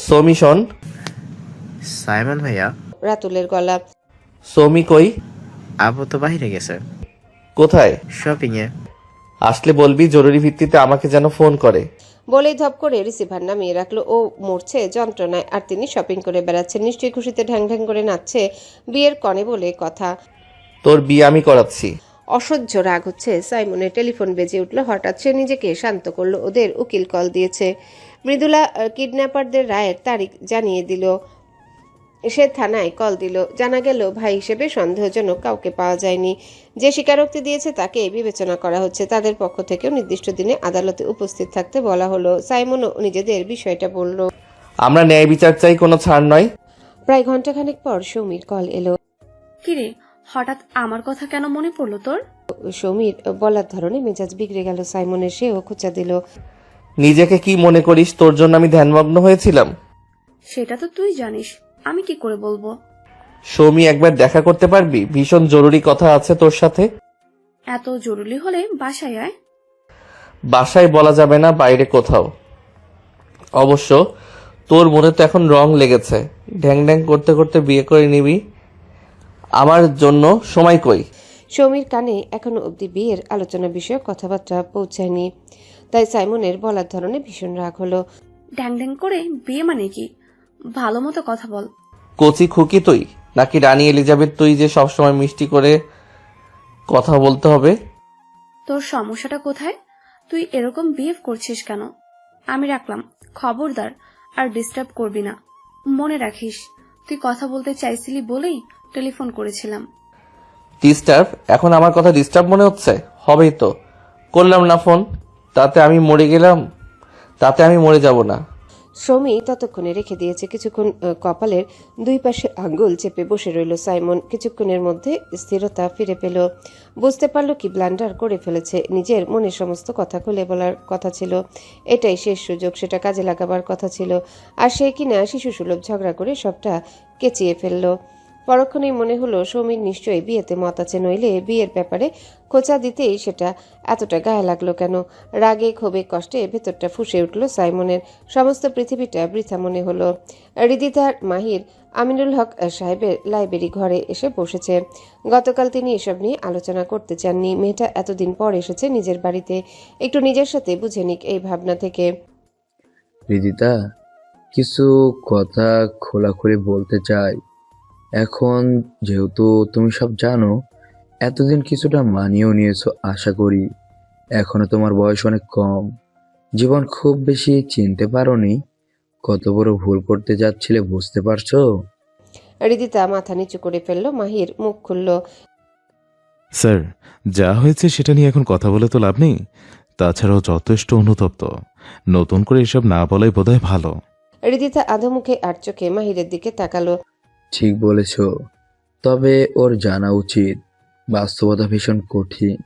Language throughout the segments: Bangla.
সৌমি শোন। সাইমন ভাইয়া। রাতুলের গলা। সৌমি কই? আবু তো বাইরে গেছে। কোথায়? শপিং এ। আসলে বলবি জরুরি ভিত্তিতে আমাকে যেন ফোন করে। বলেই ধপ করে রিসিভার নামিয়ে রাখলো। ও মরছে যন্ত্রণায়, আর তিনি শপিং করে বেড়াচ্ছেন, নিশ্চয়ই খুশিতে ঢ্যাং ঢ্যাং করে নাচছে। বিয়ের কনে বলে কথা। তোর বিয়ে আমি করাচ্ছি। অসহ্য রাগ হচ্ছে সাইমনের। টেলিফোন বেজে উঠলো হঠাৎ। সে নিজেকে শান্ত করলো। ওদের উকিল কল দিয়েছে। মৃদুলা কিডন্যাপারদের রায়ের তারিখ জানিয়ে দিল। সে থানায় কল দিল। জানা গেল ভাই হিসেবে সন্দেহজনক কাউকে পাওয়া যায়নি। যে স্বীকারোক্তি দিয়েছে তাকে বিবেচনা করা হচ্ছে। তাদের পক্ষ থেকেও নির্দিষ্ট দিনে আদালতে উপস্থিত থাকতে বলা হলো। সাইমনও নিজেদের বিষয়টা বলল। আমরা ন্যায় বিচার চাই, কোনো ছাড় নয়। প্রায় ঘন্টাখানেক পর সৌমির কল এলো। কিরে, হঠাৎ আমার কথা কেন মনে পড়লো তোর? সৌমির বলার ধরনে মেজাজ বিগড়ে গেল সাইমনের। সেও খোঁচা দিল। নিজেকে কি মনে করিস তোর জন্য আমি ধ্যানমগ্ন হয়েছিলাম? সেটা তো তুই জানিস, আমি কি করে বলবো? সৌমি একবার দেখা করতে পারবি? ভীষণ জরুরি কথা আছে তোর সাথে। এত জরুরি হলে বাসায় আয়। বাসায় বলা যাবে না, বাইরে কোথাও। অবশ্য তোর মনে তো এখন রং লেগেছে। ঢ্যাং ঢ্যাং করতে করতে বিয়ে করে নিবি। আমার জন্য সময় কই? সৌমির কানে এখনো অবধি বিয়ের আলোচনা বিষয়ক কথাবার্তা পৌঁছায়নি। তাই সাইমনের বলার ধরনে ভীষণ রাগ হলো। ড্যাং ড্যাং করে বিয়ে মানে কি? ভালো মতো কথা বল। কচি খুকি তুই নাকি রানী এলিজাবেথ তুই যে সবসময় মিষ্টি করে কথা বলতে হবে? তোর সমস্যাটা কোথায়? তুই এরকম বিহেভ করছিস কেন? আমি রাখলাম, খবরদার আর ডিস্টার্ব করবি না। মনে রাখিস, তুই কথা বলতে চাইছিলি বলেই টেলিফোন করেছিলাম। ডিস্টার্ব? এখন আমার কথা ডিস্টার্ব মনে হচ্ছে? হবেই তো। করলাম না ফোন, তাতে আমি মরে যাব না। সৌমি ততক্ষণে রেখে দিয়েছে। কিছুক্ষণ কপালের দুই পাশে আঙ্গুল চেপে বসে রইল সাইমন। কিছুক্ষণের মধ্যে স্থিরতা ফিরে পেল। বুঝতে পারল কি ব্লান্ডার করে ফেলেছে। নিজের মনের সমস্ত কথা খুলে বলার কথা ছিল। এটাই শেষ সুযোগ, সেটা কাজে লাগাবার কথা ছিল। আর সে কিনা শিশুসুলভ ঝগড়া করে সবটা কেচিয়ে ফেলল। পরক্ষণেই মনে হলো সৌমির নিশ্চয়ই বিয়েতে মত আছে, নইলে বিয়ের ব্যাপারে খোঁচা দিতেই সেটা এতটা গায়ে লাগলো কেন। রাগে ক্ষোভে কষ্টে ভেতরটা ফুঁসে উঠল সাইমনের। সমস্ত পৃথিবীটা বৃথা মনে হলো। রিদিতার মাহির আমিনুল হক সাহেবের লাইব্রেরি ঘরে এসে বসেছে। গতকাল তিনি এসব নিয়ে আলোচনা করতে চাননি। মেয়েটা এতদিন পর এসেছে নিজের বাড়িতে, একটু নিজের সাথে বুঝে নিক এই ভাবনা থেকে। রিদিতা, কিছু কথা খোলাখুলি বলতে চাই। এখন যেহেতু তুমি সব জানো, এতদিন কিছুটা মানিয়েও নিয়েছো আশা করি। এখনো তোমার বয়স অনেক কম, জীবন খুব বেশি চিনতে পারোনি। কত বড় ভুল করতে যাচ্ছিলে বুঝতে পারছো? রিদিতা মাথা নিচু করে ফেলল। মাহির মুখ খুলল। স্যার, যা হয়েছে সেটা নিয়ে এখন কথা বলে তো লাভ নেই। তাছাড়াও যথেষ্ট অনুতপ্ত। নতুন করে এসব না বলাই বোধহয় ভালো। রিদিতা আধোমুখে আর চোখে মাহিরের দিকে তাকালো। ঠিক বলেছ, তবে ওর জানা উচিত বাস্তবতা ভীষণ কঠিন।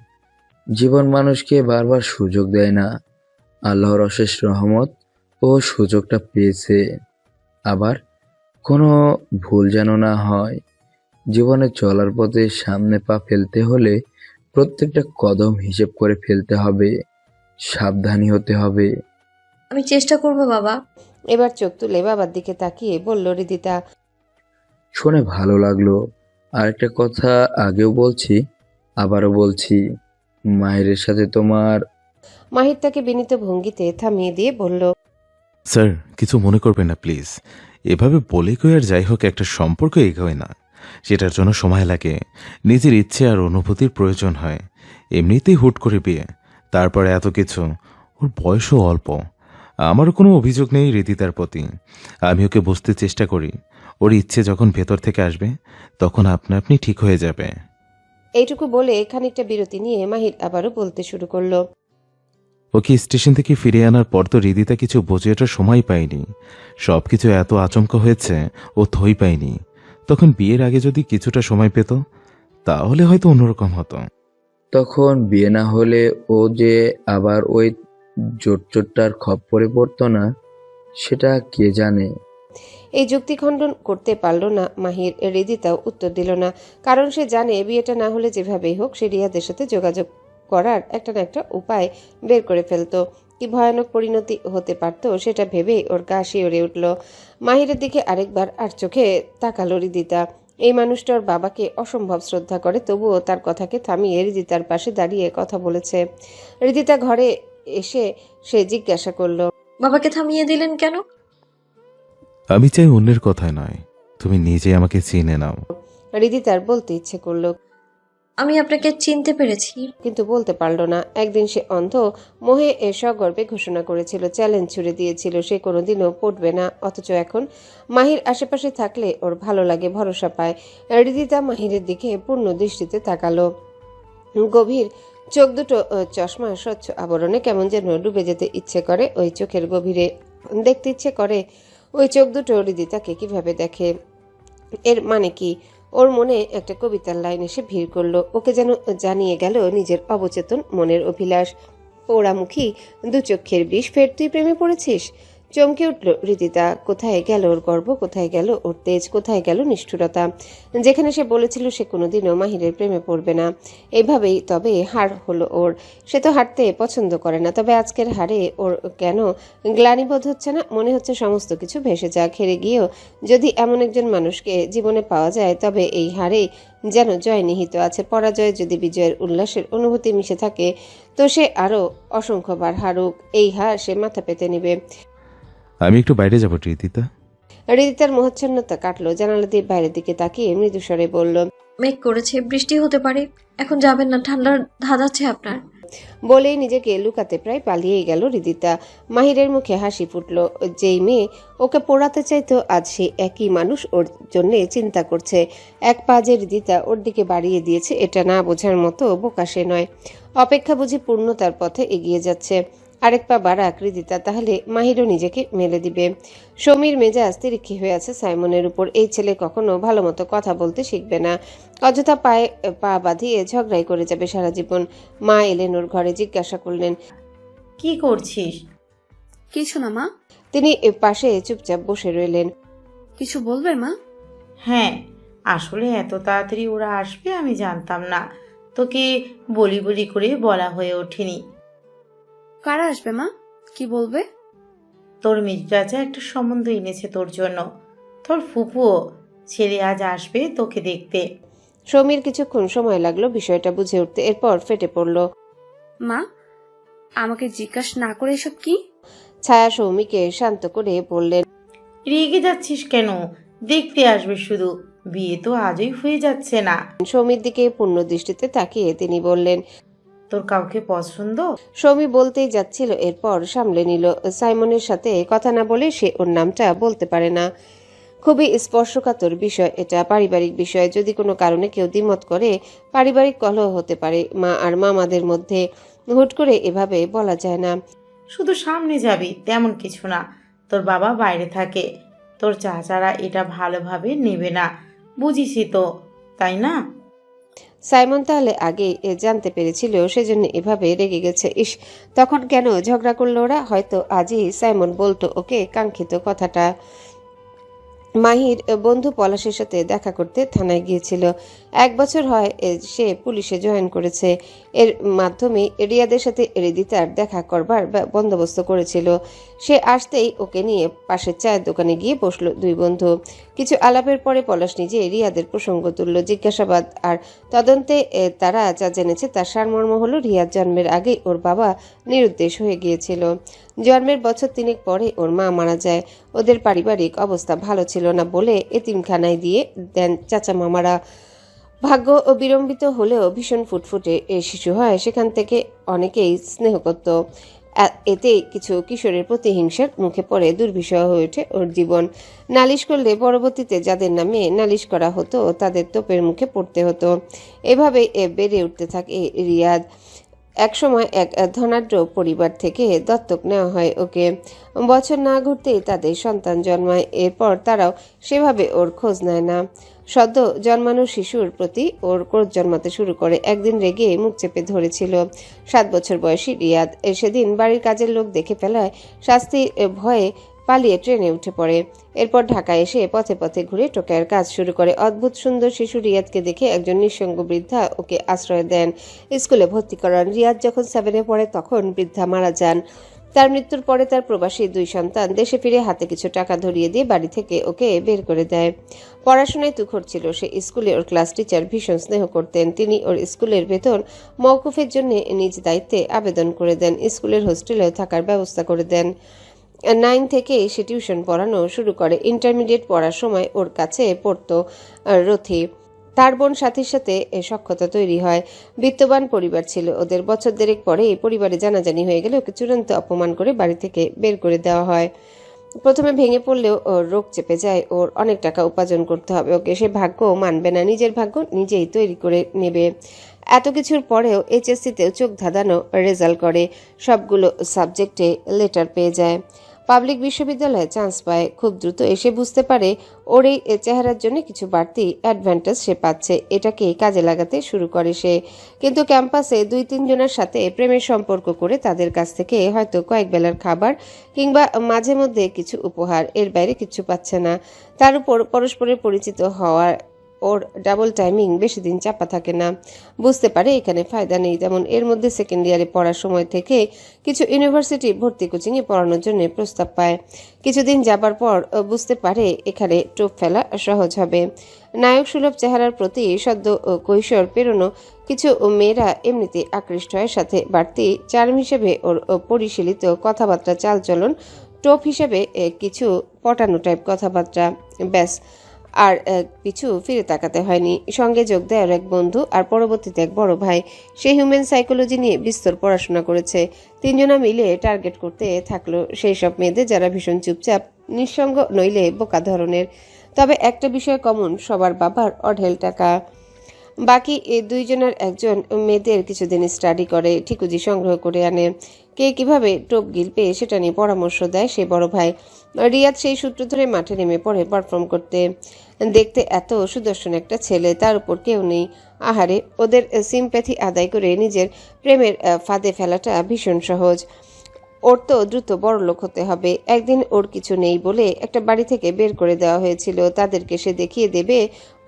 জীবন মানুষকে বারবার সুযোগ দেয় না। আল্লাহর অশেষ রহমত ও সুযোগটা পেয়েছে। আবার কোনো ভুল যেন না হয়। জীবনে চলার পথে সামনে পা ফেলতে হলে প্রত্যেকটা কদম হিসেব করে ফেলতে হবে, সাবধানী হতে হবে। আমি চেষ্টা করব বাবা। এবার চোখ তুলে বাবার দিকে তাকিয়ে বলল রিদিতা। শুনে ভালো লাগলো। আরেকটা কথা আগেও বলছি, আবারও বলছি, মাহিরের সাথে তোমার। মাহির তাকে বিনীত ভঙ্গিতে থামিয়ে দিয়ে বলল, স্যার, কিছু মনে করবেন না প্লিজ। এভাবে বলে কই আর যাই হোক একটা সম্পর্ক এগোয় না। সেটার জন্য সময় লাগে, নিজের ইচ্ছে আর অনুভূতির প্রয়োজন হয়। এমনিতেই হুট করে বিয়ে, তারপরে এত কিছু। ওর বয়সও অল্প। আমারও কোনো অভিযোগ নেই রিদিতার প্রতি। আমি ওকে বুঝতে চেষ্টা করি। ওর ইচ্ছে যখন ভেতর থেকে আসবে তখন আপনা আপনি ঠিক হয়ে যাবে। এইটুকু বলে খানিকটা বিরতি নিয়ে মাহির আবারও বলতে শুরু করলো। ওকে স্টেশন থেকে ফিরে আনার পর তো রিদিতা কিছু বোঝে ওঠার সময় পায়নি। সবকিছু এত আচমকা হয়েছে, ও থই পায়নি। তখন বিয়ের আগে যদি কিছুটা সময় পেত তাহলে হয়তো অন্যরকম হতো। তখন বিয়ে না হলে ও যে আবার ওই জোটটার খপ্পরে পড়তো না, সেটা কে জানে। এই যুক্তি খণ্ডন করতে পারল না মাহির। রিদিতাও উত্তর দিল না, কারণ সে জানে বিয়েটা না হলে যেভাবেই হোক সে রিয়াদের সাথে যোগাযোগ করার একটা না একটা উপায় বের করে ফেলতো। কি ভয়ানক পরিণতি হতে পারত সেটা ভেবেই ওর গা শিউরে উঠল। মাহিরের দিকে আরেকবার আর চোখে তাকালো রিদিতা। এই মানুষটা ওর বাবাকে অসম্ভব শ্রদ্ধা করে, তবুও তার কথাকে থামিয়ে রিদিতার পাশে দাঁড়িয়ে কথা বলেছে। রিদিতা ঘরে এসে সে জিজ্ঞাসা করলো, বাবাকে থামিয়ে দিলেন কেন? আমি চাই অন্যের কথায় নয়, তুমি নিজে আমাকে চিনে নাও। রিদিতার বলতে ইচ্ছে করলো আমি আপনাকে চিনতে পেরেছি। কিন্তু বলতে পারলো না। একদিন সে অন্ধ মোহে সগর্বে ঘোষণা করেছিল, চ্যালেঞ্জ ছুড়ে দিয়েছিল সে কোনোদিনও পড়বে না, অথচ এখন মাহির আশেপাশে থাকলে ওর ভালো লাগে, ভরসা পায়। রিদিতা মাহিরের দিকে পূর্ণ দৃষ্টিতে তাকালো। গভীর চোখ দুটো চশমা স্বচ্ছ আবরণে কেমন যেন ডুবে যেতে ইচ্ছে করে ওই চোখের গভীরে। দেখতে ইচ্ছে করে ওই চোখ দুটো রিদিতাকে কিভাবে দেখে। এর মানে কি? ওর মনে একটা কবিতার লাইন এসে ভিড় করলো, ওকে যেন জানিয়ে গেল নিজের অবচেতন মনের অভিলাষ। পোড়ামুখী দু চক্ষের বিষ, ফের তুই প্রেমে পড়েছিস? চমকে উঠল রিদিতা। কোথায় গেল ওর গর্ব, কোথায় গেল ওর তেজ, কোথায় গেল নিষ্ঠুরতা? যেখানে সে বলেছিল সে কোনোদিনও মাহিরের প্রেমে পড়বে না, এইভাবেই তবে হার হলো ওর। সে তো হারতে পছন্দ করে না, তবে আজকের হারে ওর কেন গ্লানিবোধ হচ্ছে না? মনে হচ্ছে সমস্ত কিছু ভেসে যাক, হেরে গিয়েও যদি এমন একজন মানুষকে জীবনে পাওয়া যায় তবে এই হারে যেন জয় নিহিত আছে। পরাজয়ে যদি বিজয়ের উল্লাসের অনুভূতি মিশে থাকে তো সে আরও অসংখ্যবার হারুক, এই হার সে মাথা পেতে নিবে। আমি একটু বাইরে যাবো রিদিতা। রিদিতার মোহচ্ছন্নতা কাটলো। জানালা দিয়ে বাইরের দিকে তাকিয়ে মৃদুস্বরে বলল, মেঘ করেছে, বৃষ্টি হতে পারে, এখন যাবেন না, ঠান্ডার ধাঁধাচ্ছে আপনার। বলেই নিজেকে লুকাতে প্রায় পালিয়েই গেল রিদিতা। মাহিরের মুখে হাসি ফুটল। যেই মেয়ে ওকে পোড়াতে চাইতো আজ সেই একই মানুষ ওর জন্যে চিন্তা করছে। এক পা যে রিদিতা ওর দিকে বাড়িয়ে দিয়েছে এটা না বোঝার মতো বোকা সে নয়। অপেক্ষা বুঝি পূর্ণতার পথে এগিয়ে যাচ্ছে। আরেক পা বাড়াক রিদিতা, তাহলে মাহিরও নিজেকে মেলে দিবে। সমীর মেজাজ তিরিক্ষি হয়ে আছে সাইমনের উপর। এই ছেলে কখনো ভালো মতো কথা বলতে শিখবে না, অযথা পায়ে পা বাঁধিয়ে ঝগড়াই করে যাবে সারা জীবন। মা এলেন ওর ঘরে, জিজ্ঞাসা করলেন, কি করছিস? কিছু না মা। তিনি পাশে চুপচাপ বসে রইলেন। কিছু বলবে মা? হ্যাঁ, আসলে এত তাড়াতাড়ি ওরা আসবে আমি জানতাম না, তোকে বলি বলি করে বলা হয়ে ওঠেনি। কারা আসবে মা? কি বলবে? তোর মির্জাজা একটা সম্বন্ধ এনেছে তোর জন্য, তোর ফুপুও। ছেলে আজ আসবে তোকে দেখতে। সমীর কিছুক্ষণ সময় লাগলো বিষয়টা বুঝে উঠতে, এরপর ফেটে পড়ল। মা, আমাকে জিজ্ঞাসা না করে এসব কি? ছায়া সৌমিকে শান্ত করে বললেন, রেগে যাচ্ছিস কেন? দেখতে আসবে শুধু, বিয়ে তো আজই হয়ে যাচ্ছে না। সৌমির দিকে পূর্ণ দৃষ্টিতে তাকিয়ে তিনি বললেন, তোর কাউকে পছন্দ? সৌমি বলতেই যাচ্ছিল, এরপর সামলে নিল। সাইমনের সাথে কথা না বলে সে ওর নামটা বলতে পারে না। খুবই স্পর্শকাতর বিষয় এটা, পারিবারিক বিষয়। যদি কোনো কারণে কেউ দ্বিমত করে পারিবারিক কলহ হতে পারে মা আর মামাদের মধ্যে, হুট করে এভাবে বলা যায় না। শুধু সামনে যাবি তেমন কিছু না, তোর বাবা বাইরে থাকে, তোর চাচারা এটা ভালোভাবে নেবে না, বুঝিসই তো, তাই না? সাইমন তাহলে আগে জানতে পেরেছিল, সেজন্য এভাবে রেগে গেছে। ইস, তখন কেন ঝগড়া করলো ওরা? হয়তো আজই সাইমন বলতো ওকে কাঙ্ক্ষিত কথাটা। মাহির বন্ধু পলাশের সাথে দেখা করতে থানায় গিয়েছিল। 1 বছর হয় সে পুলিশে জয়েন করেছে। এর মাধ্যমে রিয়াদের সাথে রিদিতার দেখা করবার বন্দোবস্ত করেছিল। সে আসতেই ওকে নিয়ে পাশের চায়ের দোকানে গিয়ে বসলো দুই বন্ধু। কিছু আলাপের পরে পলাশ নিজে রিয়াদের প্রসঙ্গ তুলল। জিজ্ঞাসাবাদ আর তদন্তে তারা যা জেনেছে তার সারমর্ম হলো, রিয়াদ জন্মের আগেই ওর বাবা নিরুদ্দেশ হয়ে গিয়েছিল। জন্মের বছর 3 পরে ওর মা মারা যায়। ওদের পারিবারিক অবস্থা ভালো ছিল না বলে এতিমখানায় দিয়ে দেন চাচা মামারা। ভাগ্য বিড়ম্বিত হলেও ভীষণ ফুটফুটে শিশু হয়, সেখান থেকে অনেকেই স্নেহ করত। এতে কিছু কিশোরের প্রতি হিংসার মুখে পড়ে দুর্বিষহ হয়ে ওঠে ওর জীবন। নালিশ করলে পরবর্তীতে যাদের নামে নালিশ করা হতো তাদের তোপের মুখে পড়তে হতো। এভাবে বেড়ে উঠতে থাকে রিয়াদ। একসময় এক ধনাঢ্য পরিবার থেকে দত্তক নেওয়া হয় ওকে। বছর না ঘুরতেই তাদের সন্তান জন্মায়। এরপর তারাও সেভাবে ওর খোঁজ নেয় না। সদ্য জন্মানো শিশুর প্রতি ওর ক্রোধ জন্মাতে শুরু করে। একদিন রেগে মুখ চেপে ধরেছিল 7 বছর বয়সী রিয়াদ। সেদিন বাড়ির কাজের লোক দেখে ফেলায় শাস্তির ভয়ে পালিয়ে ট্রেনে উঠে পড়ে। এরপর ঢাকায় এসে পথে পথে ঘুরে টোকাইয়ের কাজ শুরু করে। অদ্ভুত সুন্দর শিশু রিয়াদকে দেখে একজন নিঃসঙ্গ বৃদ্ধা ওকে আশ্রয় দেন, স্কুলে ভর্তি করান। রিয়াদ যখন 7-এ পড়ে তখন বৃদ্ধা মারা যান। তার মৃত্যুর পরে তার প্রবাসী 2 সন্তান দেশে ফিরে হাতে কিছু টাকা ধরিয়ে দিয়ে বাড়ি থেকে ওকে বের করে দেয়। পড়াশোনায় তুখর ছিল সে। স্কুলে ওর ক্লাস টিচার ভীষণ স্নেহ করতেন। তিনি ওর স্কুলের বেতন মওকুফের জন্য নিজ দায়িত্বে আবেদন করে দেন। স্কুলের হোস্টেলেও থাকার ব্যবস্থা করে দেন। 9 থেকে সে টিউশন পড়ানো শুরু করে। ইন্টারমিডিয়েট পড়ার সময় ওর কাছে পড়তো রথি। তার বোন সাথীর সাথে সখ্যতা তৈরি হয়। বিত্তবান পরিবার ছিল ওদের। বছর দেড়েক পরে এই পরিবারে জানাজানি হয়ে গেলে ওকে চূড়ান্ত অপমান করে বাড়ি থেকে বের করে দেওয়া হয়। প্রথমে ভেঙে পড়লেও ওর রোগ চেপে যায়। ওর অনেক টাকা উপার্জন করতে হবে ওকে। সে ভাগ্য মানবে না, নিজের ভাগ্য নিজেই তৈরি করে নেবে। এত কিছুর পরেও এইচএসসিতেও চোখ ধাঁধানো রেজাল্ট করে। সবগুলো সাবজেক্টে লেটার পেয়ে যায়। পাবলিক বিশ্ববিদ্যালয়ে চান্স পায়। খুব দ্রুত এসে বুঝতে পারে ওর এই চেহারার জন্য কিছু বাড়তি অ্যাডভান্টেজ সে পাচ্ছে। এটাকে কাজে লাগাতে শুরু করে সে। কিন্তু ক্যাম্পাসে 2-3 জনের সাথে প্রেমের সম্পর্ক করে তাদের কাছ থেকে হয়তো কয়েক বেলার খাবার কিংবা মাঝে মধ্যে কিছু উপহার, এর বাইরে কিছু পাচ্ছে না। তার উপর পরস্পরের পরিচিত হওয়ার ওর ডাবল টাইমিং বেশি দিন চাপা থাকে না। বুঝতে পারে এখানে ফায়দা নেই। তেমন এর মধ্যে সেকেন্ড ইয়ারে পড়ার সময় থেকে কিছু ইউনিভার্সিটি ভর্তি কোচিংয়ে পড়ানোর জন্য প্রস্তাব পায়। কিছুদিন যাবার পর বুঝতে পারে এখানে টোপ ফেলা সহজ হবে। নায়ক সুলভ চেহারার প্রতি সদ্য কৈশোর পেরোনো কিছু মেয়েরা এমনিতে আকৃষ্ট হয়। সাথে বাড়তি চার্ম হিসেবে ওর পরিশীলিত কথাবার্তা, চালচলন, টোপ হিসেবে কিছু পটানো টাইপ কথাবার্তা। ব্যাস, আর পিছু ফিরে তাকাতে হয়নি। সঙ্গে যোগ দেয় আর এক বন্ধু, আর পরবর্তীতে এক বড় ভাই। সে হিউম্যান সাইকোলজি নিয়ে বিস্তর পড়াশোনা করেছে। 3 জনা মিলে টার্গেট করতে থাকলো সেই সব মেয়েদের যারা ভীষণ চুপচাপ, নিঃসঙ্গ নইলে বোকা ধরনের। তবে একটা বিষয় কমন, সবার বাবার অঢেল টাকা। বাকি এই 2 জনের একজন মেয়েদের কিছুদিন স্টাডি করে, ঠিকুজি সংগ্রহ করে আনে। কে কিভাবে টোপ গিলবে সেটা নিয়ে পরামর্শ দেয় সেই বড় ভাই। রিয়াদ সেই সূত্র ধরে মাঠে নেমে পড়ে পারফর্ম করতে। দেখতে এত সুদর্শন একটা ছেলে, তার উপর কেউ নেই। আহারে, ওদের সিম্প্যাথি আদায় করে নিজের প্রেমের ফাঁদে ফেলাটা ভীষণ সহজ। ওর তো দ্রুত বড় লোক হতে হবে। একদিন ওর কিছু নেই বলে একটা বাড়ি থেকে বের করে দেওয়া হয়েছিল। তাদেরকে সে দেখিয়ে দেবে,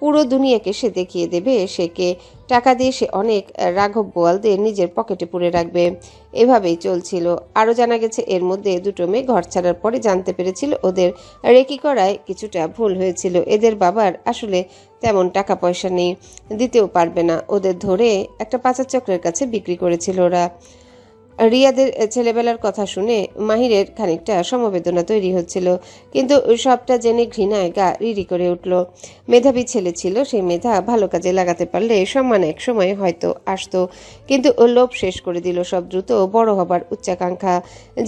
পুরো দুনিয়াকে সে দেখিয়ে দেবে সে কে। টাকা দিয়ে সে অনেক রাঘব বোয়ালদের নিজের পকেটে পুরে রাখবে। এভাবেই চলছিল। আরও জানা গেছে এর মধ্যে 2টো মেয়ে ঘর ছাড়ার পরে জানতে পেরেছিল ওদের রেকি করায় কিছুটা ভুল হয়েছিল। এদের বাবার আসলে তেমন টাকা পয়সা নেই, দিতেও পারবে না। ওদের ধরে একটা পাচার চক্রের কাছে বিক্রি করেছিল ওরা। রিয়াদের ছেলেবেলার কথা শুনে মাহিরের খানিকটা সমবেদনা তৈরি হচ্ছিল, কিন্তু সবটা জেনে ঘৃণায় গা রিরি করে উঠল। মেধাবী ছেলে ছিল, সেই মেধা ভালো কাজে লাগাতে পারলে সম্মান এক সময় হয়তো আসতো, কিন্তু ও লোভ শেষ করে দিল সব। দ্রুত বড় হবার উচ্চাকাঙ্ক্ষা।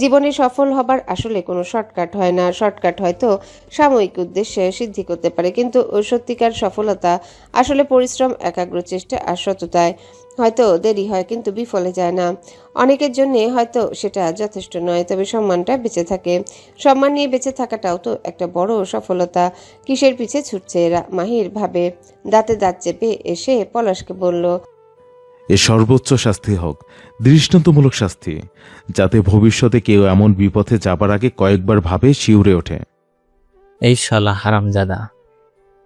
জীবনে সফল হবার আসলে কোনো শর্টকাট হয় না। শর্টকাট হয়তো সাময়িক উদ্দেশ্যে সিদ্ধি করতে পারে, কিন্তু সত্যিকার সফলতা আসলে পরিশ্রম, একাগ্র চেষ্টা আর সততায়। হয়তো দেরি হয় কিন্তু বিফলে যায় না। অনেকের জন্য হয়তো সেটা যথেষ্ট নয়, তবে সম্মানটা বেঁচে থাকে। সম্মান নিয়ে বেঁচে থাকাটাও তো একটা বড় সফলতা। কিসের পিছে ছুটছে এরা, মাহির ভাবে। দাঁতে দাঁত চেপে এসে পলাশকে বলল, এ সর্বোচ্চ শাস্তি হোক, দৃষ্টান্তমূলক শাস্তি, যাতে ভবিষ্যতে কেউ এমন বিপথে যাবার আগে কয়েকবার ভাবে শিউরে ওঠে। এই শালা হারামজাদা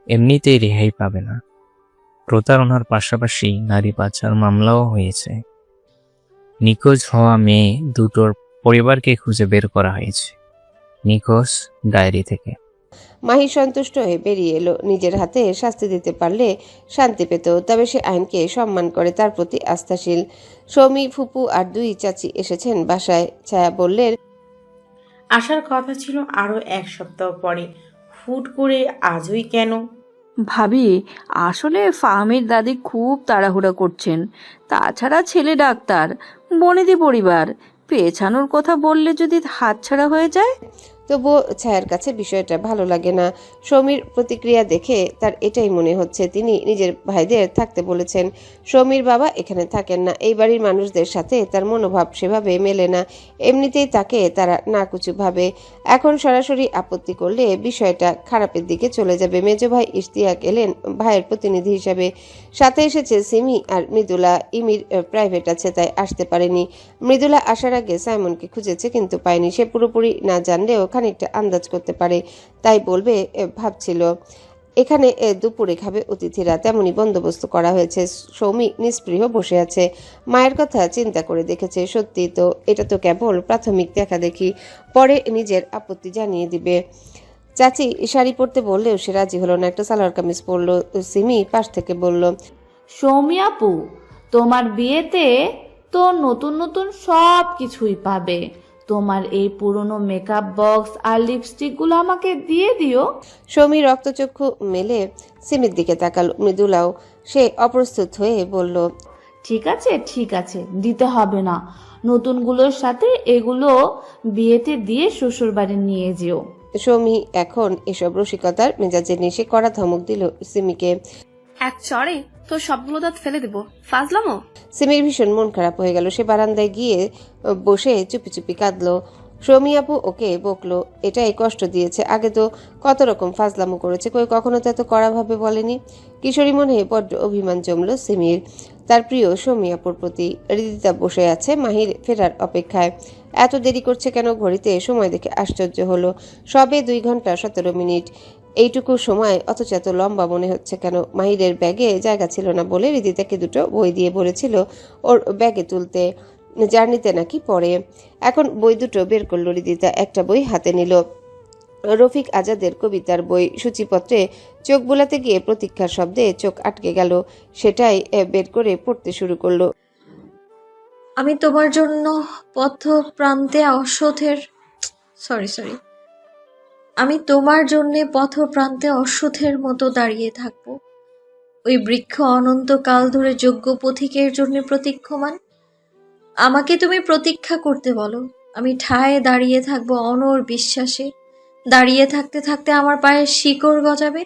এমনিতেই রেহাই পাবে না। প্রতারণার পাশাপাশি নারী পাচার মামলাও হয়েছে। নিখোঁজ হওয়া মেয়ে দুটোর পরিবারকে খুঁজে বের করা হয়েছে নিখোঁজ ডায়েরি থেকে। মাহি সন্তুষ্ট হয়ে বেরিয়ে এলো। নিজের হাতে শাস্তি দিতে পারলে শান্তি পেত। তবে সে আইনকে সম্মান করে, তার প্রতি আস্থাশীল। সৌমি, ফুপু আর 2 চাচি এসেছেন বাসায়। ছায়া বললেন, আসার কথা ছিল আরও 1 সপ্তাহ পরে, হুট করে আজই কেন? ভাবি, আসলে ফাহমির দাদি খুব তাড়াহুড়া করছেন। তাছাড়া ছেলে ডাক্তার, বনেদি পরিবার, পেছানোর কথা বললে যদি হাতছাড়া হয়ে যায়। তবুও ছায়ার কাছে বিষয়টা ভালো লাগে না। সৌমির প্রতিক্রিয়া দেখে তার এটাই মনে হচ্ছে তিনি নিজের ভাইদের থাকতে বলেছেন। সৌমির বাবা এখানে থাকেন না। এই বাড়ির মানুষদের সাথে তার মনোভাব সেভাবে মেলে না। এমনিতেই তাকে তারা নাকুচু ভাবে। এখন সরাসরি আপত্তি করলে বিষয়টা খারাপের দিকে চলে যাবে। মেজো ভাই ইশতিয়াক এলেন ভাইয়ের প্রতিনিধি হিসাবে। সাথে এসেছে সিমি আর মৃদুলা। ইমির প্রাইভেট আছে তাই আসতে পারেনি। মৃদুলা আসার আগে সাইমনকে খুঁজেছে কিন্তু পায়নি। সে পুরোপুরি না জানলেও খানিকটা আন্দাজ করতে পারে, তাই বলবে ভাবছিল। এখানে দুপুরে খাবে অতিথিরা, তেমনই বন্দোবস্ত করা হয়েছে। সৌমি নিস্পৃহ বসে আছে, মায়ের কথা চিন্তা করে দেখেছে। সত্যি তো, এটা তো কেবল প্রাথমিক দেখা দেখি, পরে নিজের আপত্তি জানিয়ে দিবে। চাচি শাড়ি পরতে বললেও সে রাজি হলো না, একটা সালোয়ার কামিজ পরলো। সিমি পাশ থেকে বলল, সৌমি আপু, তোমার বিয়েতে তো নতুন নতুন সব কিছুই পাবে। তোমার এই পুরনো মেকআপ বক্স আর লিপস্টিকগুলো আমাকে দিয়ে দিও। সৌমি রক্তচক্ষু মেলে সিমির দিকে তাকালো। মৃদুলাও সে অপ্রস্তুত হয়ে বলল, ঠিক আছে ঠিক আছে, দিতে হবে না। নতুনগুলোর সাথে এগুলো বিয়েতে দিয়ে শ্বশুর বাড়ি নিয়ে যেও। সৌমি এখন এসব রসিকতার মেজাজে নেশে করা ধমক দিল সিমিকে। এক চড়ে তো সবগুলো দাঁত ফেলে দেবো, ফাজলামো। সিমির ভীষণ মন খারাপ হয়ে গেল। সে বারান্দায় গিয়ে বসে চুপি চুপি কাঁদলো। সৌমি আপু ওকে বকলো, এটাই কষ্ট দিয়েছে। আগে তো কত রকম ফাজলামো করেছে, কখনো তো এত কড়াভাবে বলেনি। কিশোরী মনে বড্ড অভিমান জমলো সিমির তার প্রিয় সৌমি আপুর প্রতি। হৃদিতা বসে আছে মাহির ফেরার অপেক্ষায়। এত দেরি করছে কেন? ঘড়িতে সময় দেখে আশ্চর্য হলো, সবে 2 ঘন্টা 17 মিনিট। এইটুকু সময় অথচ এত লম্বা মনে হচ্ছে কেন? মাহিরের ব্যাগে জায়গা ছিল না বলে হৃদিতাকে 2টো বই দিয়ে বলেছিল ওর ব্যাগে তুলতে, জার্নিতে নাকি পড়ে। এখন বই 2টো বের করলো হৃদিতা, একটা বই হাতে নিল। রফিক আজাদের কবিতার বই। সূচিপত্রে চোখ বোলাতে গিয়ে প্রতীক্ষার শব্দে চোখ আটকে গেল। সেটাই বের করে পড়তে শুরু করলো। আমি তোমার জন্য পথ প্রান্তে অশ্বথের সরি আমি তোমার জন্য পথ প্রান্তে অশ্বথের মতো দাঁড়িয়ে থাকব। ওই বৃক্ষ অনন্তকাল ধরে যোগ্য পথিকের জন্য প্রতীক্ষমান। আমাকে তুমি প্রতীক্ষা করতে বলো, আমি ঠায় দাঁড়িয়ে থাকবো অনড় বিশ্বাসে। দাঁড়িয়ে থাকতে থাকতে আমার পায়ের শিকড় গজাবে,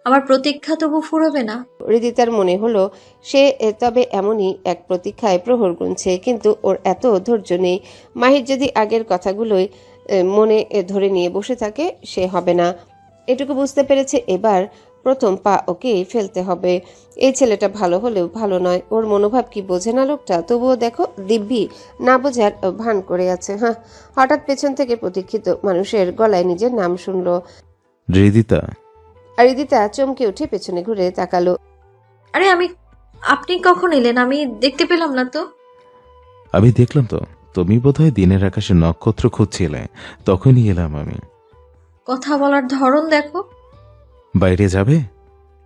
আমার প্রতীক্ষা তবু ফুরবে না। হৃদিতার মনে হলো সে তবে এমনই এক প্রতীক্ষায় প্রহর গুনছে, কিন্তু ওর এত ধৈর্য নেই। মাহির যদি আগের কথাগুলোই মনে ধরে নিয়ে বসে থাকে, সে হবে না। এটুকু বুঝতে পেরেছে এবার প্রথম পা ওকে ফেলতে হবে। এই ছেলেটা ভালো হলেও ভালো নয়। ওর মনোভাব কি বোঝে না লোকটা? তবুও দেখো দিব্যি না বোঝার ভান করে আছে। হ্যাঁ, হঠাৎ পেছন থেকে প্রতীক্ষিত মানুষের গলায় নিজের নাম শুনলো। হৃদিতা। আর হৃদিতা চমকে উঠে পেছনে ঘুরে তাকালো। আরে আপনি কখন এলেন? আমি দেখতে পেলাম না তো। আমি দেখলাম তো, তুমি বোধহয় দিনের আকাশে নক্ষত্র খুঁজছিলে, তখনই এলাম আমি। কথা বলার ধরন দেখো। বাইরে যাবে?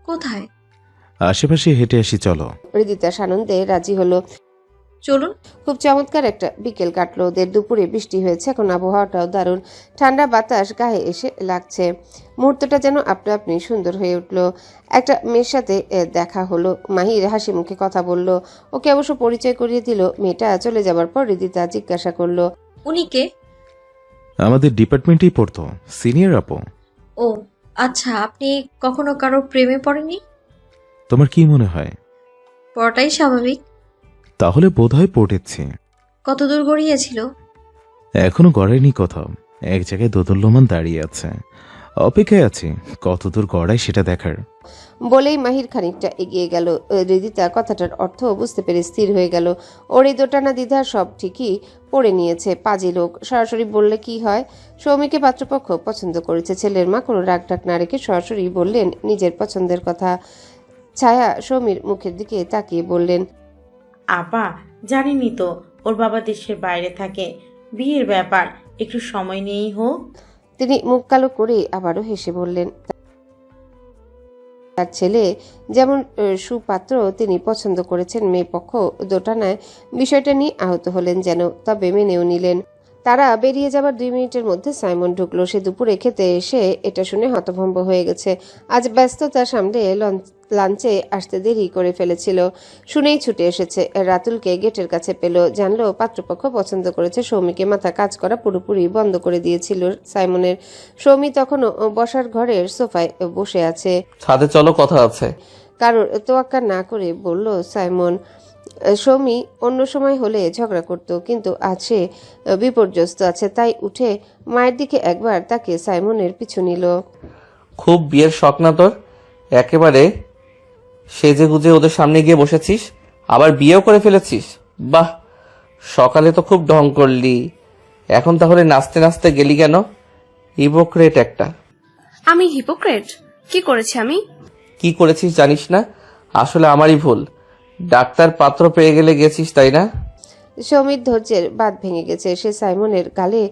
কোথায়? আশেপাশে হেঁটে আসি, চলো। হৃদিতা সানন্দে রাজি হলো। চলুন। খুব চমৎকার একটা বিকেল কাটলো ওদের। দুপুরে বৃষ্টি হয়েছে, এখন আবহাওয়াটাও দারুণ। ঠান্ডা বাতাস গায়ে এসে লাগছে। মুহূর্তটা যেন আপনা আপনি সুন্দর হয়ে উঠলো। একটা মেয়ের সাথে দেখা হলো। মাহির হাসি মুখে কথা বলল। ওকে অবশ্য পরিচয় করিয়ে দিল। মেয়েটা চলে যাবার পর হৃদিতা জিজ্ঞাসা করলো, উনি কে? আমাদের ডিপার্টমেন্টেই পড়তো, সিনিয়র আপু। ও আচ্ছা, আপনি কখনো কারো প্রেমে পড়েননি? তোমার কি মনে হয়? পড়াটাই স্বাভাবিক। তাহলে বোধহয় পড়েছি। কত দূর গড়িয়েছিল? এখনো গড়ায়নি কোথাও, এক জায়গায় দোদুল্যমান দাঁড়িয়ে আছে। অপেক্ষায় আছি কতদূর গড়ায় সেটা দেখার। বলেই মাহির খানিকটা এগিয়ে গেল। হৃদিতা কথাটার অর্থ বুঝতে পেরে স্থির হয়ে গেল। ওর এই দোটানা দ্বিধা সব ঠিকই পড়ে নিয়েছে। পাজি লোক, সরাসরি বললে কি হয়? সৌমিকে পাত্রপক্ষ পছন্দ করেছে। ছেলের মা কোনো রাগ ডাক না রেখে সরাসরি বললেন নিজের পছন্দের কথা। ছায়া সৌমির মুখের দিকে তাকিয়ে বললেন, আপা, জানিনি তো ওর বাবা দেশের বাইরে থাকে। বিয়ের ব্যাপার, একটু সময় নিয়েই হোক। তিনি মুখ কালো করে আবারও হেসে বললেন, তার ছেলে যেমন সুপাত্র তিনি পছন্দ করেছেন। মেয়ে পক্ষ দোটানায় বিষয়টা নিয়ে আহত হলেন যেন, তবে মেনেও নিলেন। তারা বেরিয়ে যাবার 2 মিনিটের মধ্যে সাইমন ঢুকলো। সে দুপুরে খেতে এসে এটা শুনে হতভম্ব হয়ে গেছে। আজ ব্যস্ততা সামলে লাঞ্চে আসতে দেরি করে ফেলেছিল। শুনেই ছুটে এসেছে। রাতুলকে গেটের কাছে পেল। জানলো পাত্রপক্ষ পছন্দ করেছে। সৌমিকে মাথা কাজ করা পুরোপুরি বন্ধ করে দিয়েছিল সাইমনের। সৌমি তখনও বসার ঘরের সোফায় বসে আছে। ছাদে চলো, কথা আছে। কারোর তোয়াক্কা না করে বলল সাইমন। সৌমি অন্য সময় হলে ঝগড়া করত, কিন্তু আজ সে বিপর্যস্ত আছে। তাই উঠে মায়ের দিকে একবার তাকে সাইমনের পিছু নিল। খুব বিয়ের শখ না তোর? একেবারে সেজে গুজে ওদের সামনে গিয়ে বসেছিস, আবার বিয়েও করে ফেলেছিস। বাহ, সকালে তো খুব ঢং করলি, এখন তাহলে নাচতে নাচতে গেলি কেন? হিপোক্রেট একটা। আমি হিপোক্রেট? কি করেছি আমি? কি করেছিস জানিস না? আসলে আমারই ভুল। ডাক্তার পাত্র পেয়ে গেলে গেছিস, তাই না? সৌমির ধৈর্যের বাঁধ ভেঙে গেছে। সে সাইমনের গালে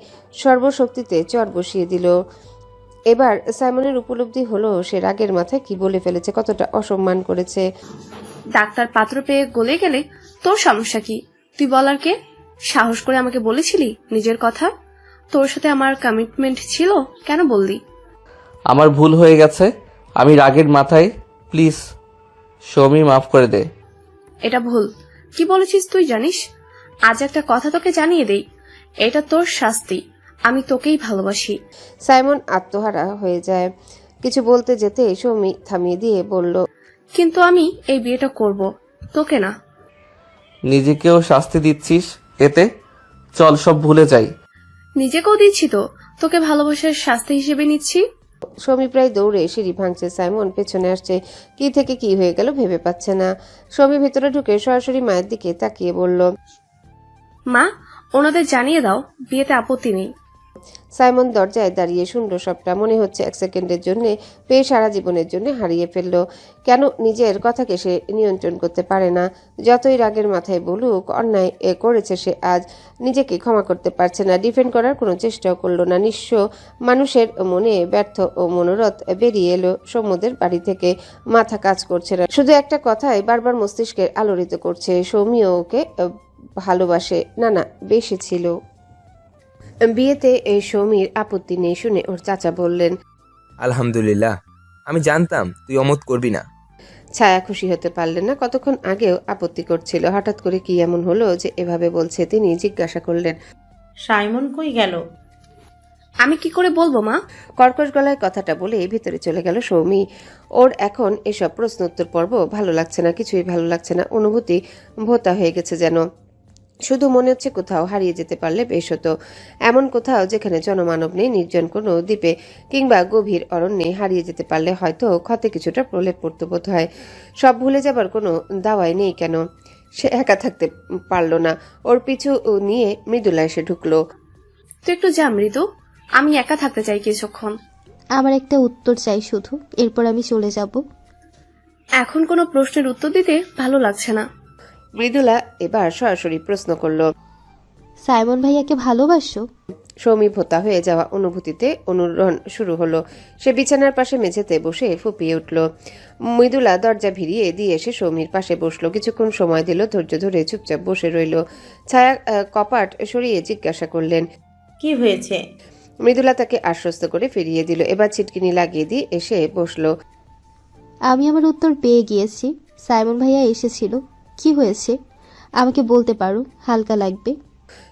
সর্বশক্তিতে চর বসিয়ে দিল। এবার সাইমনের উপলব্ধি হলো সে রাগের মাথায় কি বলে ফেলেছে, কতটা অসম্মান করেছে। ডাক্তার পাত্র পেয়ে গলে গেলে তোর সমস্যা কি? তুই বলার কে? সাহস করে আমাকে বলেছিলি নিজের কথা? তোর সাথে আমার কমিটমেন্ট ছিল, কেন বললি? আমার ভুল হয়ে গেছে, আমি রাগের মাথায়। প্লিজ সৌমি, মাফ করে দে। এটা ভুল। কি বলেছিস তুই জানিস? আজ একটা কথা তোকে জানিয়ে দেই, এটা তোর শাস্তি। আমি তোকেই ভালোবাসি। সাইমন আত্মহারা হয়ে যায়। কিছু বলতে যেতে সৌমি থামিয়ে দিয়ে বলল, কিন্তু আমি এই বিয়েটা করব, তোকে না। নিজেকেও শাস্তি দিচ্ছিস এতে। চল সব ভুলে যাই। নিজেকেও দিচ্ছি তো, তোকে ভালোবাসার শাস্তি হিসেবে নিচ্ছি। সৌমি প্রায় দৌড়ে সিঁড়ি ভাঙছে। সাইমন পেছনে আসছে। কি থেকে কি হয়ে গেল ভেবে পাচ্ছে না। সৌমি ভেতরে ঢুকে সরাসরি মায়ের দিকে তাকিয়ে বলল, মা, ওনাদের জানিয়ে দাও বিয়েতে আপত্তি নেই। সাইমন দরজায় দাঁড়িয়ে শুনল সবটা। মনে হচ্ছে এক সেকেন্ডের জন্য পেয়ে সারা জীবনের জন্য হারিয়ে ফেলল। কেন নিজের কথাকে সে নিয়ন্ত্রণ করতে পারে না? যতই রাগের মাথায় বলুক, অন্যায় করেছে সে আজ। নিজেকে ক্ষমা করতে পারছে না। ডিফেন্ড করার কোনো চেষ্টাও করলো না। নিঃস্ব মানুষের মনে ব্যর্থ ও মনোরথ বেরিয়ে এলো সৌম্যদের বাড়ি থেকে। মাথা কাজ করছে না। শুধু একটা কথাই বারবার মস্তিষ্কের আলোড়িত করছে, সৌমিও ওকে ভালোবাসে। না, বেশি ছিল। বিয়েতে এই সৌমির আপত্তি নেই শুনে ওর চাচা বললেন, আলহামদুলিল্লাহ, আমি জানতাম তুই অমত করবি না। ছায়া খুশি হতে পারলেন না। কতক্ষণ আগেও আপত্তি করছিল, হঠাৎ করে কি এমন হলো যে এভাবে বলছে? তিনি জিজ্ঞাসা করলেন, সাইমন কই গেল? আমি কি করে বলবো মা? কর্কশ গলায় কথাটা বলে ভিতরে চলে গেল সৌমি। ওর এখন এসব প্রশ্ন উত্তর পর্ব ভালো লাগছে না, কিছুই ভালো লাগছে না। অনুভূতি ভোতা হয়ে গেছে যেন। শুধু মনে হচ্ছে কোথাও হারিয়ে যেতে পারলে বেশ হতো। এমন কোথাও যেখানে জনমানব নেই, নির্জন কোনো দ্বীপে কিংবা গভীর অরণ্যে হারিয়ে যেতে পারলে হয়তো ক্ষতে কিছুটা প্রলেপ পড়তে বোধ হয়। সব ভুলে যাবার কোনো দাওয়াই নেই কেন? সে একা থাকতে পারল না। ওর পিছু নিয়ে মৃদুলা এসে ঢুকলো। তুই একটু যা মৃদু, আমি একা থাকতে চাই কিছুক্ষণ। আমার একটা উত্তর চাই শুধু, এরপর আমি চলে যাব। এখন কোনো প্রশ্নের উত্তর দিতে ভালো লাগছে না। মৃদুলা এবার সরাসরি প্রশ্ন করলো, সাইমন ভাইয়াকে ভালোবাসো? সৌমি ভোতা হয়ে যাওয়া অনুভূতিতে অনুরণ শুরু হলো। সে বিছানার পাশে মেঝেতে বসে ফুপিয়ে উঠল। মৃদুলা দরজা ভিড়িয়ে দিয়ে এসে সৌমির পাশে বসলো। কিছুক্ষণ সময় দিল, ধৈর্য ধরে চুপচাপ বসে রইল। ছায়া কপাট সরিয়ে জিজ্ঞাসা করলেন, কি হয়েছে? মৃদুলা তাকে আশ্বস্ত করে ফিরিয়ে দিল। এবার ছিটকিনি লাগিয়ে দিয়ে এসে বসলো। আমি আমার উত্তর পেয়ে গিয়েছি। সাইমন ভাইয়া এসেছিল। কি হয়েছে আমাকে বলতে পারো, হালকা লাগবে।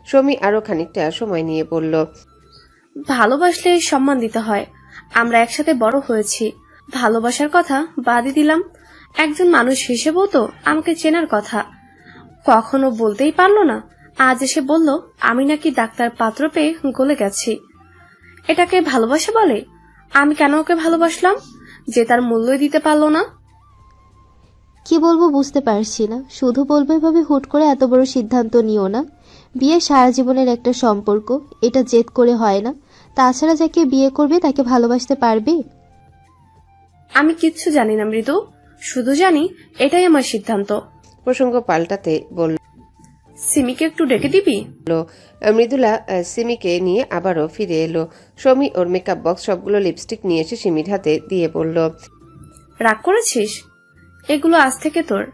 সৌমি আরো খানিকটা সময় নিয়ে বলল, ভালোবাসলে সম্মান দিতে হয়। আমরা একসাথে বড় হয়েছি, ভালোবাসার কথা বাদই দিলাম। একজন মানুষ হিসেবেও তো আমাকে চেনার কথা। কখনো বলতেই পারলো না, আজ এসে বলল আমি নাকি ডাক্তার পাত্র পেয়ে গলে গেছি। এটাকে ভালোবাসা বলে? আমি কেন ওকে ভালোবাসলাম যে তার মূল্যই দিতে পারলো না? কি বলবো বুঝতে পারছি না। শুধু বলবো এভাবে হুট করে এত বড় সিদ্ধান্ত নিও না। বিয়ে সারা জীবনের একটা সম্পর্ক, এটা জেদ করে হয় না। তাছাড়া যাকে বিয়ে করবে তাকে ভালোবাসতে পারবে? আমি কিচ্ছু জানি না মৃদু, শুধু জানি এটাই আমার সিদ্ধান্ত। প্রসঙ্গ পাল্টাতে বলল, সিমিকে একটু ডেকে দিবি? মৃদুলা সিমিকে নিয়ে আবারও ফিরে এলো। সৌমি ওর মেকআপ বক্স সবগুলো লিপস্টিক নিয়ে এসে সিমির হাতে দিয়ে বলল, রাগ করেছিস? এগুলো আজ থেকে তোর।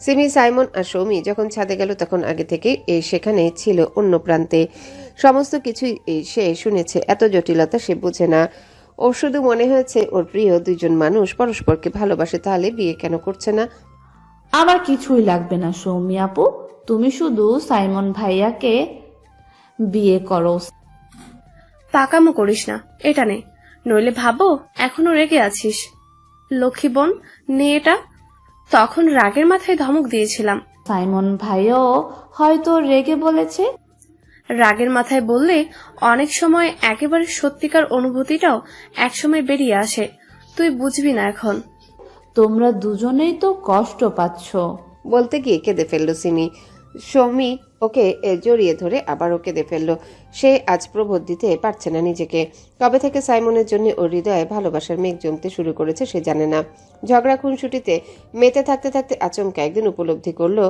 সিমি, সাইমন আর সৌমি যখন ছাদে গেল তখন আগে থেকে সেখানে ছিল অন্য প্রান্তে। সমস্ত কিছুই সে শুনেছে। এত জটিলতা সে বুঝে না। ওর শুধু মনে হয়েছে ওর প্রিয় দুইজন মানুষ পরস্পরকে ভালোবাসে, তাহলে বিয়ে কেন করছে না? আমার কিছুই লাগবে না সৌমি আপু, তুমি শুধু সাইমন ভাইয়াকে বিয়ে করো। পাকামো করিস না, এটা নে, নইলে ভাবো এখনো রেগে আছিস। লক্ষ্মী বোন, নে এটা। তখন রাগের মাথায় ধমক দিয়েছিলাম। সাইমন ভাইও হয়তো রেগে বলেছে। রাগের মাথায় বললে অনেক সময় একেবারে সত্যিকার অনুভূতিটাও একসময় বেরিয়ে আসে। তুই বুঝবি না এখন। তোমরা দুজনেই তো কষ্ট পাচ্ছ। বলতে গিয়ে কেঁদে ফেলল সিমি। সৌমি ওকে জড়িয়ে ধরে আবারও কেঁদে ফেলল। সে আজ প্রবোধ দিতে পারছে না নিজেকে। কবে থেকে সাইমনের জন্য ওর হৃদয়ে ভালোবাসার মেঘ জমতে শুরু করেছে সে জানে না। ঝগড়া খুনসুটিতে মেতে থাকতে থাকতে আচমকা একদিন উপলব্ধি করলো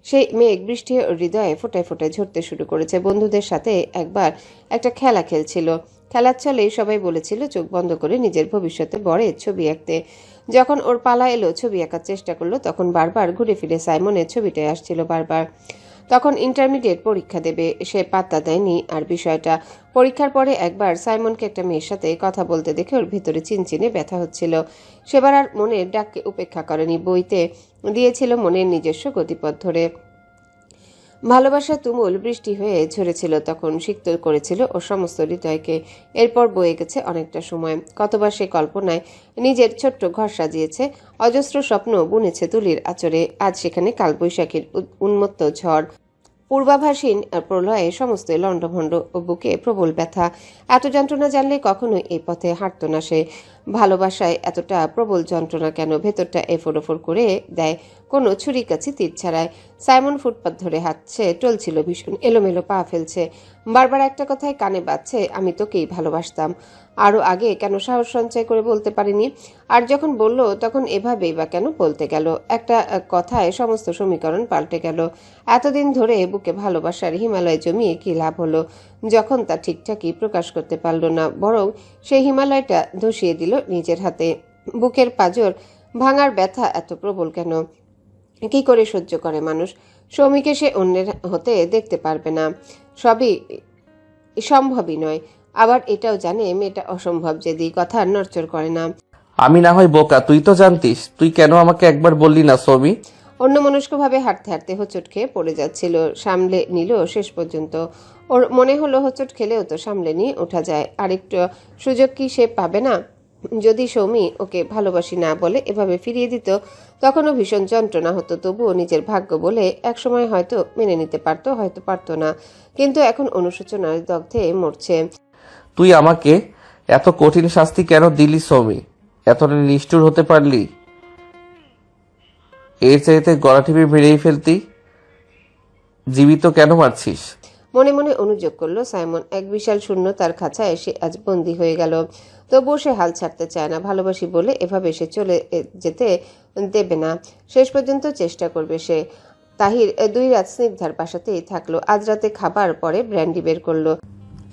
সেই মেঘ বৃষ্টি হয়ে ওর হৃদয়ে ফোটায় ফোটায় ঝরতে শুরু করেছে। বন্ধুদের সাথে একবার একটা খেলা খেলছিল। খেলার ছলে সবাই বলেছিল চোখ বন্ধ করে নিজের ভবিষ্যতে বরের ছবি আঁকতে। যখন ওর পালা এলো ছবি আঁকার চেষ্টা করলো, তখন বারবার ঘুরে ফিরে সাইমনের ছবিটাই আসছিল বারবার। তখন ইন্টারমিডিয়েট পরীক্ষা দেবে, সে পাত্তা দেয়নি আর বিষয়টা। পরীক্ষার পরে একবার সাইমনকে একটা মেয়ের সাথে কথা বলতে দেখে ওর ভেতরে চিনচিনে ব্যথা হচ্ছিল। সেবার আর মনের ডাককে উপেক্ষা করেনি, বইতে দিয়েছিল মনের নিজস্ব গতিপথ ধরে। ভালোবাসা তুমুল বৃষ্টি হয়ে ঝরেছিল, তখন সিক্ত করেছিল ওর সমস্ত হৃদয়কে। এরপর বয়ে গেছে অনেকটা সময়। কতবার সে কল্পনায় নিজের ছোট্ট ঘর সাজিয়েছে, অজস্র স্বপ্ন বুনেছে তুলির আঁচড়ে। আজ সেখানে কালবৈশাখীর উন্মত্ত ঝড়, পূর্বাভাসীন প্রলয়ে সমস্ত লণ্ডভণ্ড ও বুকে প্রবল ব্যথা। এত যন্ত্রণা জানলে কখনোই এই পথে হাঁটত না সে। ভালোবাসায় এতটা প্রবল যন্ত্রণা কেন? ভেতরটা এফোর ওফোর করে দেয় কোনো ছুরি কাছি তীর ছাড়ায়। সাইমন ফুটপাত ধরে হাঁটছে, টলছিল ভীষণ, এলোমেলো পা ফেলছে। বারবার একটা কথায় কানে বাজছে, আমি তোকেই ভালোবাসতাম। আরও আগে কেন সাহস সঞ্চয় করে বলতে পারিনি? আর যখন বলল তখন এভাবেই বা কেন বলতে গেল? একটা কথায় সমস্ত সমীকরণ পাল্টে গেল। এতদিন ধরে বুকে ভালোবাসার হিমালয় জমিয়ে কি লাভ হলো, যখন তা ঠিকঠাকই প্রকাশ করতে পারল না, বরং সেই হিমালয়টা ধসিয়ে দিল নিজের হাতে। বুকের পাঁজর ভাঙার ব্যথা এত প্রবল কেন? কি করে সহ্য করে মানুষ? সৌমিকে সে অন্যের হতে দেখতে পারবে না, সবই সম্ভবই নয়। আবার এটাও জানে মেয়েটা অসম্ভব জেদি, কথা নড়চড় করে না। আমি না হয় বোকা, তুই তো জানতিস, তুই কেন আমাকে একবার বললি না সৌমি? অন্যমনস্কভাবে হাঁটতে হাঁটতে হোঁচট খেয়ে পড়ে যাচ্ছিল, সামলে নিল শেষ পর্যন্ত। ওর মনে হলো হোঁচট খেলেও তো সামলে নিয়ে ওঠা যায়, আরেকটু সুযোগ কি সে পাবে না? যদি সৌমি ওকে ভালোবাসি না বলে এভাবে ফিরিয়ে দিত, তখনও ভীষণ যন্ত্রণা হতো। তবুও নিজের ভাগ্য বলে একসময় হয়তো মেনে নিতে পারতো, হয়তো পারতো না। কিন্তু এখন অনুশোচনার দগ্ধে মরছে। তুই আমাকে এত কঠিন শাস্তি কেন দিলি সৌমি? এতটা নিষ্ঠুর হতে পারলি? এর চাইতে গলা টিপে মেরেই ফেলতি। জীবিত কেন মারছিস? মনে মনে অনুযোগ করলো সাইমন। এক বিশাল শূন্য তার খাঁচায় এসে আজ বন্দী হয়ে গেল। তবুও সে হাল ছাড়তে চায় না। ভালোবাসি বলে এভাবে সে চলে যেতে দেবে না। শেষ পর্যন্ত চেষ্টা করবে সে। তাহির 2 রাত স্নিগ্ধার বাসাতেই থাকলো। আজ রাতে খাবার পরে ব্র্যান্ডি বের করলো।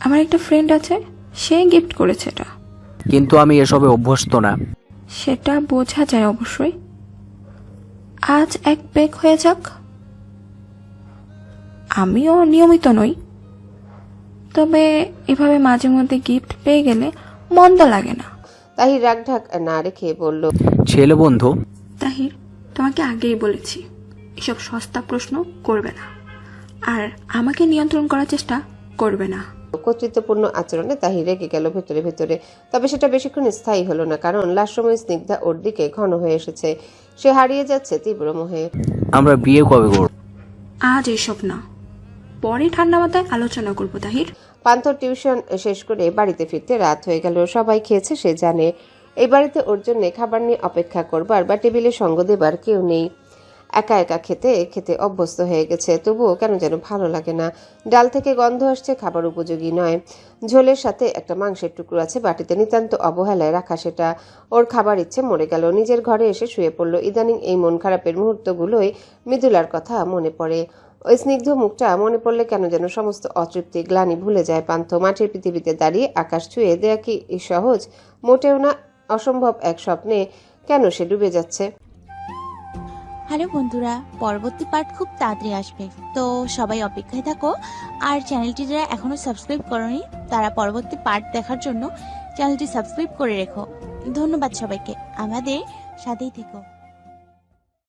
আমার একটা ফ্রেন্ড আছে, সে গিফট করেছে এটা। কিন্তু আমি এসবে অভ্যস্ত না। সেটা বোঝা যায় অবশ্যই। আজ এক পেক হয়ে যাক। আমিও নিয়মিত নই, তবে এভাবে মাঝে মধ্যে গিফট পেয়ে গেলে মন্দ লাগে না। তাহির রাগঢাক না রেখে বলল, ছেলে বন্ধু। তাহির, তোমাকে আগেই বলেছি এসব সস্তা প্রশ্ন করবে না, আর আমাকে নিয়ন্ত্রণ করার চেষ্টা করবে না। কর্তৃত্বপূর্ণ আচরণে তাহির রেগে গেল ভেতরে ভেতরে। তবে সেটা বেশিক্ষণ স্থায়ী হলো না, কারণ লাস্ট সময় স্নিগ্ধা ওর দিকে ঘন হয়ে এসেছে। সে হারিয়ে যাচ্ছে তীব্র মোহে। আমরা বিয়ে কবে করব? আজ এসব না, পরে ঠান্ডা মাথায় আলোচনা করবো। তাহির, পান্থ টিউশন শেষ করে বাড়িতে ফিরতে রাত হয়ে গেল। সবাই খেয়েছে সে জানে। এই বাড়িতে ওর জন্য খাবার নিয়ে অপেক্ষা করবার বা টেবিলে সঙ্গ দেবার কেউ নেই। একা একা খেতে খেতে অভ্যস্ত হয়ে গেছে, তবুও কেন যেন ভালো লাগে না। ডাল থেকে গন্ধ আসছে, খাবার উপযোগী নয়। ঝোলের সাথে একটা মাংসের টুকরো আছে বাটিতে, নিতান্ত অবহেলায় রাখা সেটা। ওর খাবার ইচ্ছে মরে গেল। নিজের ঘরে এসে শুয়ে পড়ল। ইদানিং এই মন খারাপের মুহূর্তগুলোই মৃদুলার কথা মনে পড়ে। ওই স্নিগ্ধ মুখটা মনে পড়লে কেন যেন সমস্ত অতৃপ্তি গ্লানি ভুলে যায় পান্থ। মাটির পৃথিবীতে দাঁড়িয়ে আকাশ ছুঁয়ে দেয়া কি সহজ? মোটেও না। অসম্ভব এক স্বপ্নে কেন সে ডুবে যাচ্ছে। হ্যালো বন্ধুরা, পরবর্তী পার্ট খুব তাড়াতাড়ি আসবে, তো সবাই অপেক্ষায় থাকো। আর চ্যানেলটি যারা এখনো সাবস্ক্রাইব করোনি তারা পরবর্তী পার্ট দেখার জন্য চ্যানেলটি সাবস্ক্রাইব করে রেখো। ধন্যবাদ সবাইকে, আমাদের সাথেই থেকো।